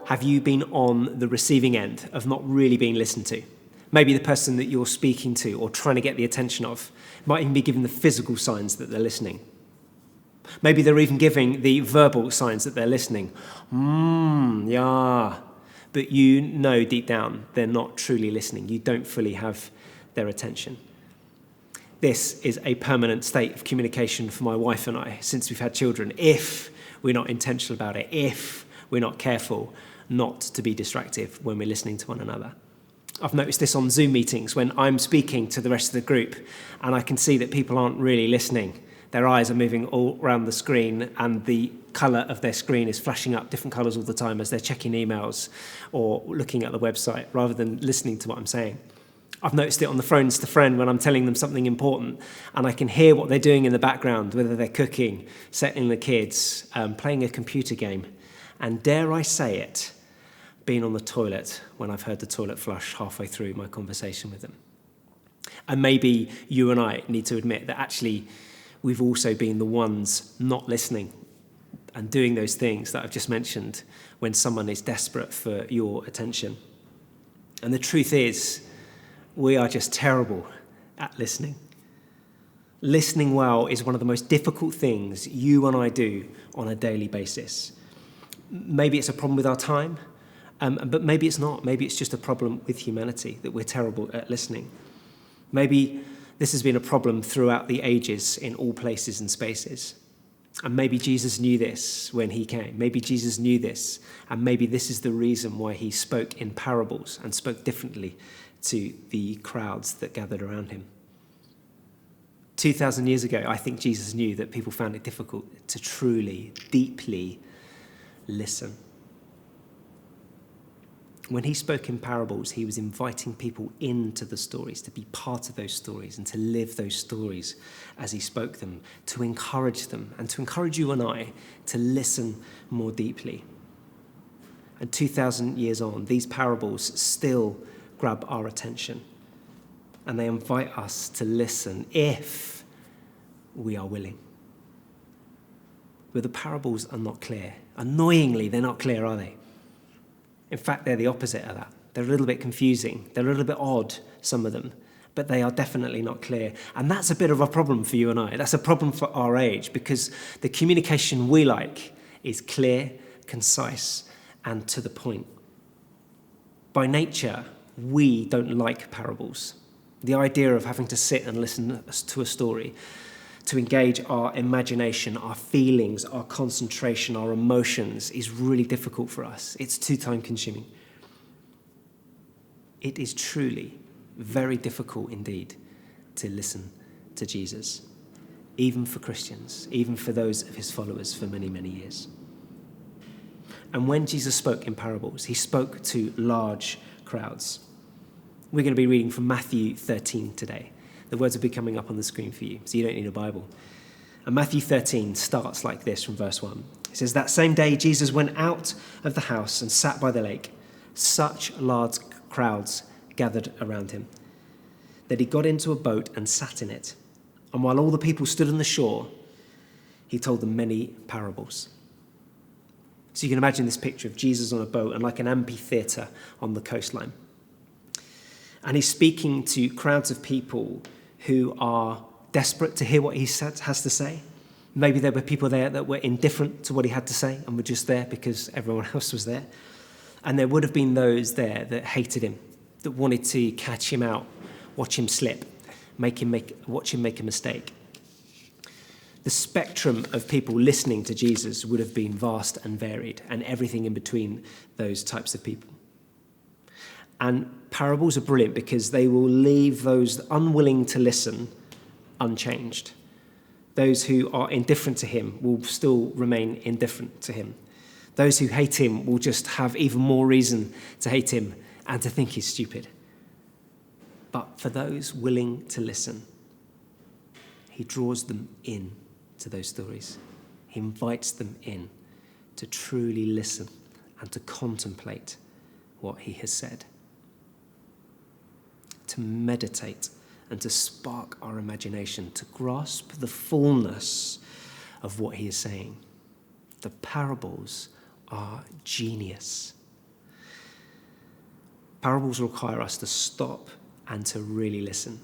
have you been on the receiving end of not really being listened to? Maybe the person that you're speaking to or trying to get the attention of might even be giving the physical signs that they're listening. Maybe they're even giving the verbal signs that they're listening. Yeah. But you know deep down they're not truly listening. You don't fully have their attention. This is a permanent state of communication for my wife and I since we've had children, if we're not intentional about it, if we're not careful not to be distractive when we're listening to one another. I've noticed this on Zoom meetings when I'm speaking to the rest of the group and I can see that people aren't really listening. Their eyes are moving all around the screen and the colour of their screen is flashing up different colours all the time as they're checking emails or looking at the website rather than listening to what I'm saying. I've noticed it on the phones to friend when I'm telling them something important and I can hear what they're doing in the background, whether they're cooking, settling the kids, playing a computer game, and dare I say it, being on the toilet when I've heard the toilet flush halfway through my conversation with them. And maybe you and I need to admit that actually we've also been the ones not listening and doing those things that I've just mentioned when someone is desperate for your attention. And the truth is, we are just terrible at listening. Listening well is one of the most difficult things you and I do on a daily basis. Maybe it's a problem with our time, but maybe it's not. Maybe it's just a problem with humanity, that we're terrible at listening. Maybe this has been a problem throughout the ages in all places and spaces. And maybe Jesus knew this when he came. Maybe Jesus knew this, and maybe this is the reason why he spoke in parables and spoke differently to the crowds that gathered around him. 2,000 years ago, I think Jesus knew that people found it difficult to truly, deeply listen. When he spoke in parables, he was inviting people into the stories, to be part of those stories and to live those stories as he spoke them, to encourage them and to encourage you and I to listen more deeply. And 2,000 years on, these parables still grab our attention and they invite us to listen if we are willing. But the parables are not clear. Annoyingly, they're not clear, are they? In fact, they're the opposite of that. They're a little bit confusing. They're a little bit odd, some of them, but they are definitely not clear. And that's a bit of a problem for you and I. That's a problem for our age because the communication we like is clear, concise, and to the point. By nature, we don't like parables. The idea of having to sit and listen to a story, to engage our imagination, our feelings, our concentration, our emotions is really difficult for us. It's too time-consuming. It is truly very difficult indeed to listen to Jesus, even for Christians, even for those of his followers for many, many years. And when Jesus spoke in parables, he spoke to large crowds. We're going to be reading from Matthew 13 today. The words will be coming up on the screen for you, so you don't need a Bible. And Matthew 13 starts like this from verse 1. It says, "That same day Jesus went out of the house and sat by the lake. Such large crowds gathered around him that he got into a boat and sat in it. And while all the people stood on the shore, he told them many parables." So you can imagine this picture of Jesus on a boat and like an amphitheatre on the coastline. And he's speaking to crowds of people who are desperate to hear what he has to say. Maybe there were people there that were indifferent to what he had to say and were just there because everyone else was there. And there would have been those there that hated him, that wanted to catch him out, watch him slip, watch him make a mistake. The spectrum of people listening to Jesus would have been vast and varied, and everything in between those types of people. And parables are brilliant because they will leave those unwilling to listen unchanged. Those who are indifferent to him will still remain indifferent to him. Those who hate him will just have even more reason to hate him and to think he's stupid. But for those willing to listen, he draws them in to those stories. He invites them in to truly listen and to contemplate what he has said, to meditate and to spark our imagination, to grasp the fullness of what he is saying. The parables are genius. Parables require us to stop and to really listen.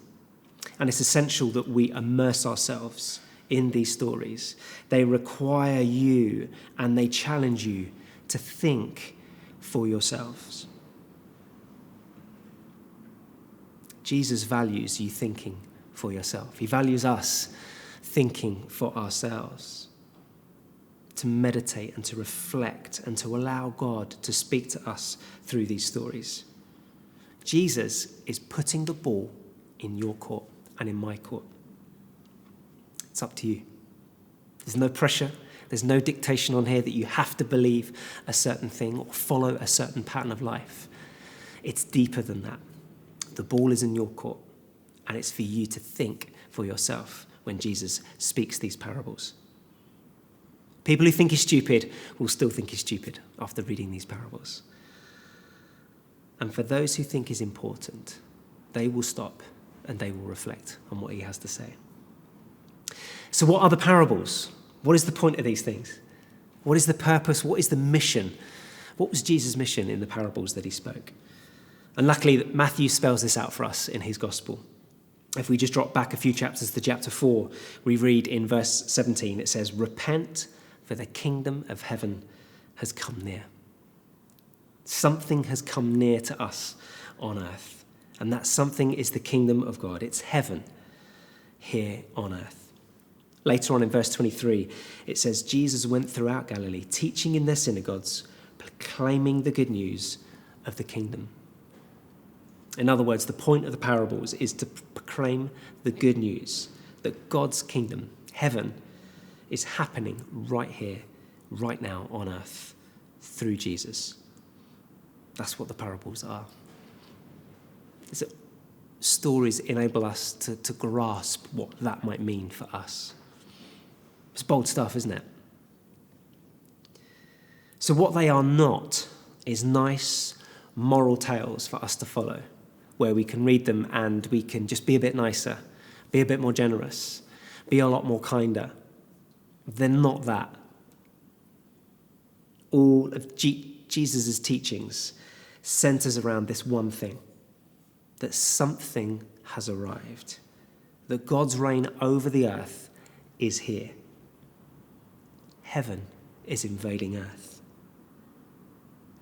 And it's essential that we immerse ourselves in these stories. They require you and they challenge you to think for yourselves. Jesus values you thinking for yourself. He values us thinking for ourselves, to meditate and to reflect and to allow God to speak to us through these stories. Jesus is putting the ball in your court and in my court. It's up to you. There's no pressure. There's no dictation on here that you have to believe a certain thing or follow a certain pattern of life. It's deeper than that. The ball is in your court, and it's for you to think for yourself when Jesus speaks these parables. People who think he's stupid will still think he's stupid after reading these parables. And for those who think he's important, they will stop and they will reflect on what he has to say. So what are the parables? What is the point of these things? What is the purpose? What is the mission? What was Jesus' mission in the parables that he spoke? And luckily, Matthew spells this out for us in his gospel. If we just drop back a few chapters to chapter 4, we read in verse 17, it says, "Repent, for the kingdom of heaven has come near." Something has come near to us on earth, and that something is the kingdom of God. It's heaven here on earth. Later on in verse 23, it says, Jesus went throughout Galilee, teaching in their synagogues, proclaiming the good news of the kingdom. In other words, the point of the parables is to proclaim the good news that God's kingdom, heaven, is happening right here, right now on earth, through Jesus. That's what the parables are. Stories enable us to grasp what that might mean for us. It's bold stuff, isn't it? So what they are not is nice moral tales for us to follow, where we can read them and we can just be a bit nicer, be a bit more generous, be a lot more kinder. They're not that. All of Jesus' teachings centers around this one thing, that something has arrived, that God's reign over the earth is here. Heaven is invading earth.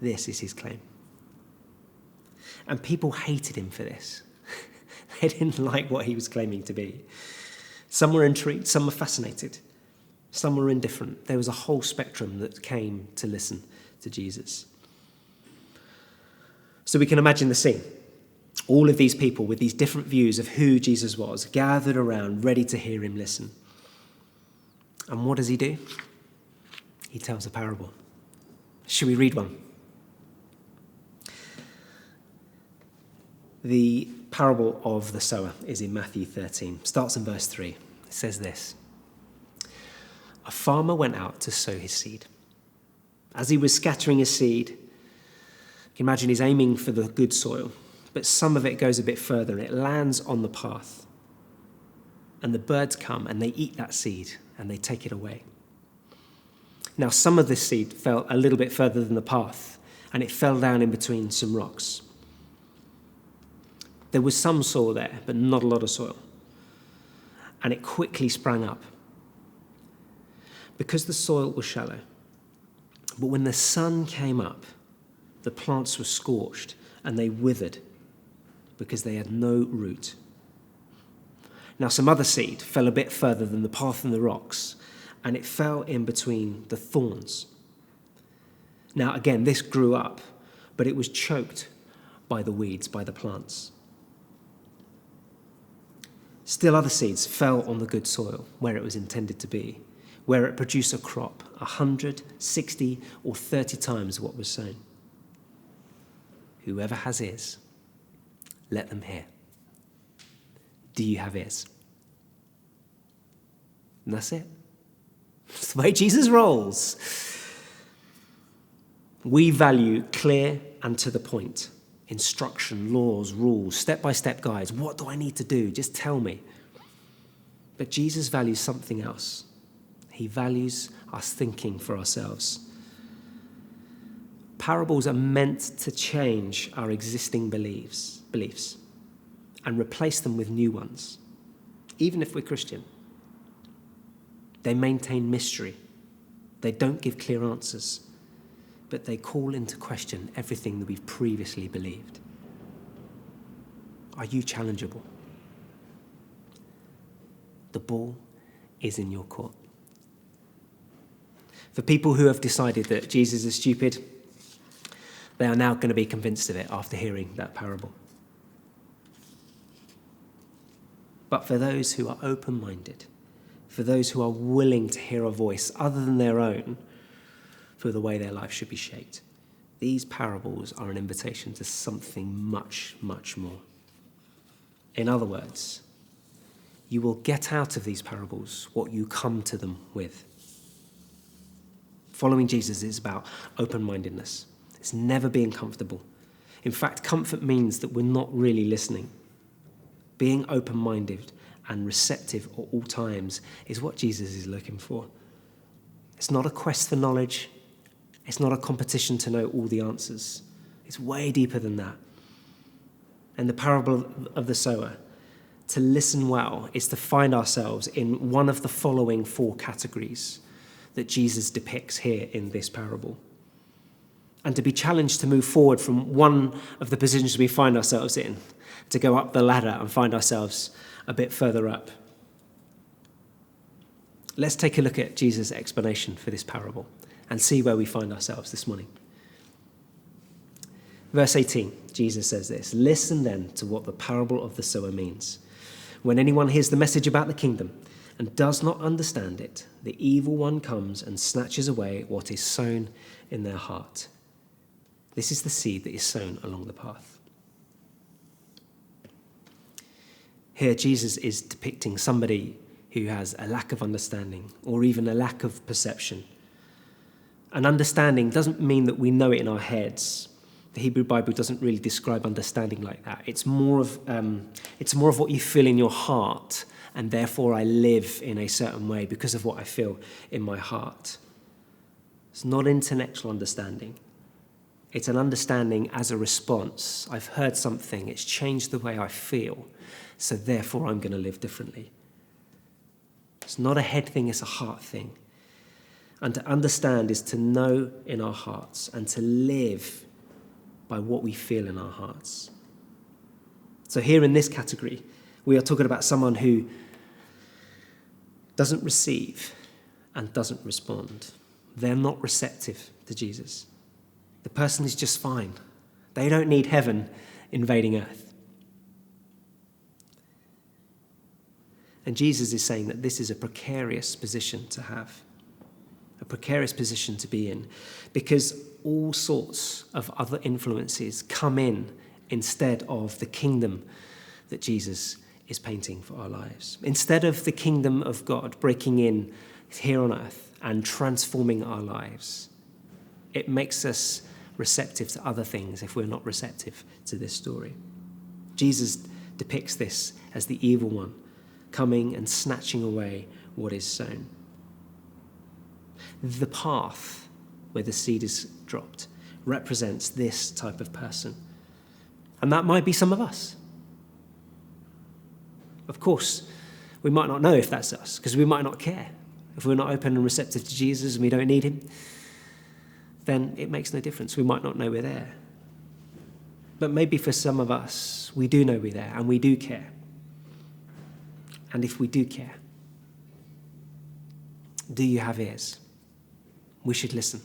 This is his claim. And people hated him for this. They didn't like what he was claiming to be. Some were intrigued, some were fascinated, some were indifferent. There was a whole spectrum that came to listen to Jesus. So we can imagine the scene. All of these people with these different views of who Jesus was, gathered around, ready to hear him listen. And what does he do? He tells a parable. Should we read one? The parable of the sower is in Matthew 13. Starts in verse 3. It says this: "A farmer went out to sow his seed. As he was scattering his seed," you can imagine he's aiming for the good soil, but some of it goes a bit further and it lands on the path. And the birds come and they eat that seed and they take it away. Now, some of this seed fell a little bit further than the path and it fell down in between some rocks. There was some soil there, but not a lot of soil. And it quickly sprang up because the soil was shallow. But when the sun came up, the plants were scorched and they withered because they had no root. Now, some other seed fell a bit further than the path and the rocks, and it fell in between the thorns. Now, again, this grew up, but it was choked by the weeds, by the plants. Still other seeds fell on the good soil where it was intended to be, where it produced a crop 100, 60, or 30 times what was sown. Whoever has ears, let them hear. Do you have ears? And that's it. That's the way Jesus rolls. We value clear and to the point instruction, laws, rules, step-by-step guides. What do I need to do? Just tell me. But Jesus values something else. He values us thinking for ourselves. parables are meant to change our existing beliefs and replace them with new ones, even if we're Christian. They maintain mystery. They don't give clear answers, but they call into question everything that we've previously believed. Are you challengeable? The ball is in your court. For people who have decided that Jesus is stupid, they are now going to be convinced of it after hearing that parable. But for those who are open-minded, for those who are willing to hear a voice other than their own for the way their life should be shaped, these parables are an invitation to something much, much more. In other words, you will get out of these parables what you come to them with. Following Jesus is about open-mindedness. It's never being comfortable. In fact, comfort means that we're not really listening. Being open-minded and receptive at all times is what Jesus is looking for. It's not a quest for knowledge. It's not a competition to know all the answers. It's way deeper than that. And the parable of the sower, to listen well, is to find ourselves in one of the following 4 categories that Jesus depicts here in this parable. And to be challenged to move forward from one of the positions we find ourselves in, to go up the ladder and find ourselves a bit further up. Let's take a look at Jesus' explanation for this parable and see where we find ourselves this morning. Verse 18, Jesus says this, "Listen then to what the parable of the sower means. When anyone hears the message about the kingdom and does not understand it, the evil one comes and snatches away what is sown in their heart. This is the seed that is sown along the path." Here, Jesus is depicting somebody who has a lack of understanding or even a lack of perception. And understanding doesn't mean that we know it in our heads. The Hebrew Bible doesn't really describe understanding like that. It's more of what you feel in your heart, and therefore I live in a certain way because of what I feel in my heart. It's not intellectual understanding. It's an understanding as a response. I've heard something, it's changed the way I feel, so therefore I'm going to live differently. It's not a head thing, it's a heart thing. And to understand is to know in our hearts and to live by what we feel in our hearts. So here in this category, we are talking about someone who doesn't receive and doesn't respond. They're not receptive to Jesus. The person is just fine. They don't need heaven invading earth. And Jesus is saying that this is a precarious position to have, a precarious position to be in, because all sorts of other influences come in instead of the kingdom that Jesus is painting for our lives. Instead of the kingdom of God breaking in here on earth and transforming our lives, it makes us receptive to other things if we're not receptive to this story. Jesus depicts this as the evil one coming and snatching away what is sown. The path where the seed is dropped represents this type of person. And that might be some of us. Of course, we might not know if that's us, because we might not care. If we're not open and receptive to Jesus and we don't need him, then it makes no difference. We might not know we're there. But maybe for some of us, we do know we're there and we do care. And if we do care, do you have ears? We should listen.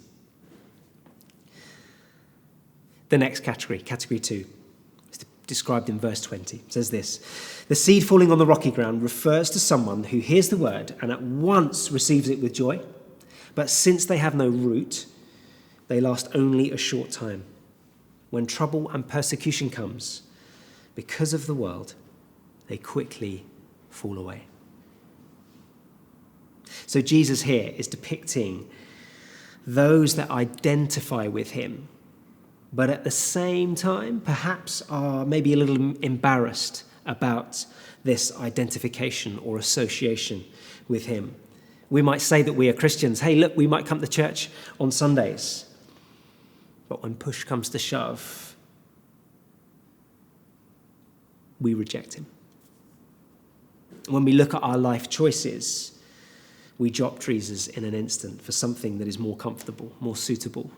The next category, category 2, is described in verse 20. It says this: "The seed falling on the rocky ground refers to someone who hears the word and at once receives it with joy. But since they have no root, they last only a short time. When trouble and persecution comes, because of the world, they quickly fall away." So Jesus here is depicting those that identify with him, but at the same time, perhaps are maybe a little embarrassed about this identification or association with him. We might say that we are Christians. Hey, look, we might come to church on Sundays. But when push comes to shove, we reject him. When we look at our life choices, we drop Jesus in an instant for something that is more comfortable, more suitable,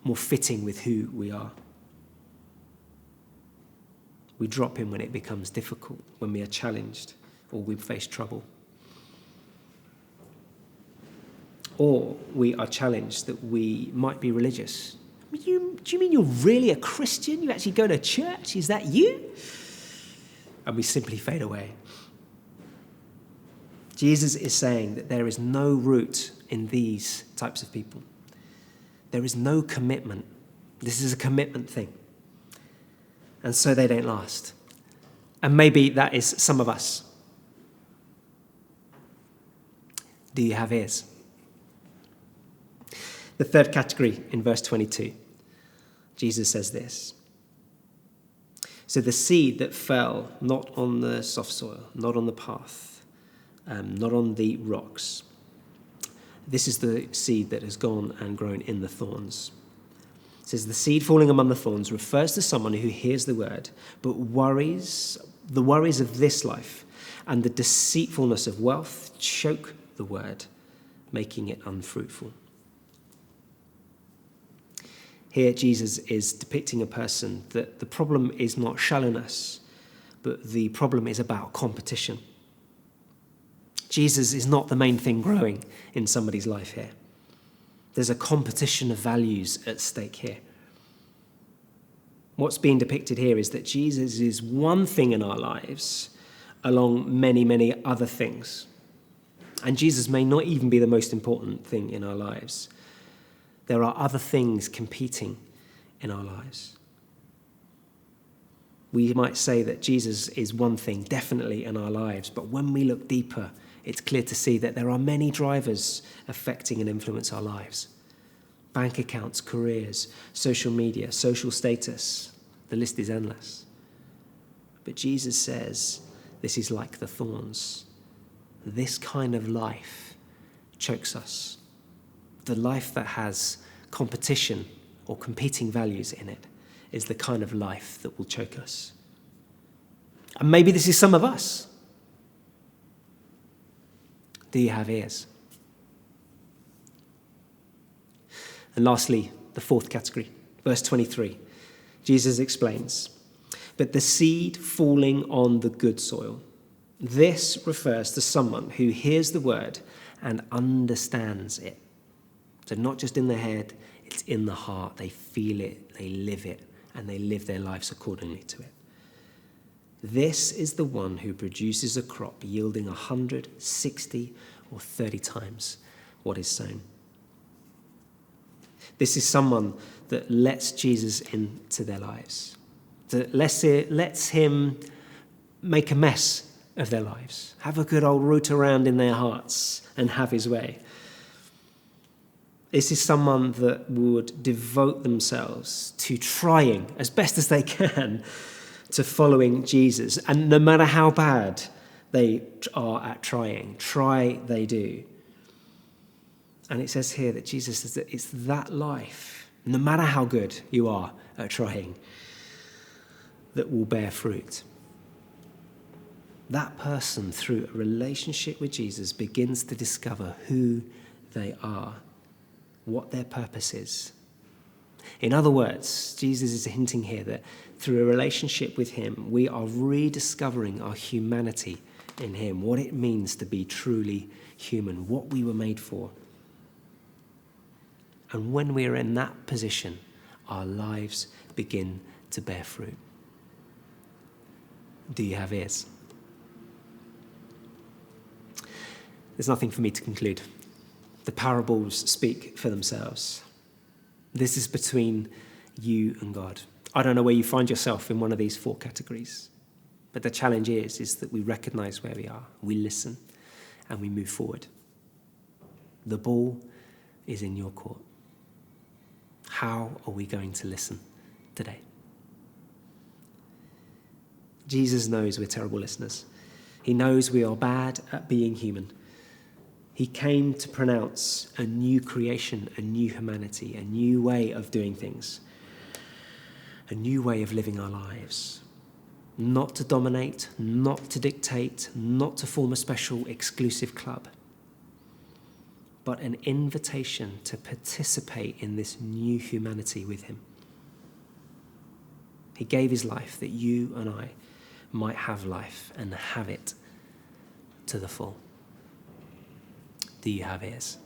more fitting with who we are. We drop him when it becomes difficult, when we are challenged or we face trouble. Or we are challenged that we might be religious. Do you mean you're really a Christian? You actually go to church? Is that you? And we simply fade away. Jesus is saying that there is no root in these types of people. There is no commitment. This is a commitment thing. And so they don't last. And maybe that is some of us. Do you have ears? The third category in verse 22, Jesus says this. So the seed that fell not on the soft soil, not on the path, not on the rocks. This is the seed that has gone and grown in the thorns. It says the seed falling among the thorns refers to someone who hears the word, but the worries of this life and the deceitfulness of wealth choke the word, making it unfruitful. Here, Jesus is depicting a person that the problem is not shallowness, but the problem is about competition. Jesus is not the main thing growing in somebody's life here. There's a competition of values at stake here. What's being depicted here is that Jesus is one thing in our lives along many, many other things. And Jesus may not even be the most important thing in our lives. There are other things competing in our lives. We might say that Jesus is one thing definitely in our lives, but when we look deeper, it's clear to see that there are many drivers affecting and influence our lives. Bank accounts, careers, social media, social status. The list is endless. But Jesus says this is like the thorns. This kind of life chokes us. The life that has competition or competing values in it is the kind of life that will choke us. And maybe this is some of us. Do you have ears? And lastly, the fourth category, verse 23. Jesus explains, but the seed falling on the good soil, this refers to someone who hears the word and understands it. So not just in their head, it's in the heart. They feel it, they live it, and they live their lives accordingly to it. This is the one who produces a crop yielding 100, 60, or 30 times what is sown. This is someone that lets Jesus into their lives, that lets him make a mess of their lives, have a good old root around in their hearts and have his way. This is someone that would devote themselves to trying as best as they can to following Jesus. And no matter how bad they are at trying, try they do. And it says here that Jesus says that it's that life, no matter how good you are at trying, that will bear fruit. That person, through a relationship with Jesus, begins to discover who they are, what their purpose is. In other words, Jesus is hinting here that through a relationship with him, we are rediscovering our humanity in him, what it means to be truly human, what we were made for. And when we are in that position, our lives begin to bear fruit. Do you have ears? There's nothing for me to conclude. The parables speak for themselves. This is between you and God. I don't know where you find yourself in one of these four categories, but the challenge is that we recognize where we are, we listen, and we move forward. The ball is in your court. How are we going to listen today? Jesus knows we're terrible listeners. He knows we are bad at being human. He came to pronounce a new creation, a new humanity, a new way of doing things, a new way of living our lives. Not to dominate, not to dictate, not to form a special exclusive club, but an invitation to participate in this new humanity with him. He gave his life that you and I might have life and have it to the full. Do you have ears?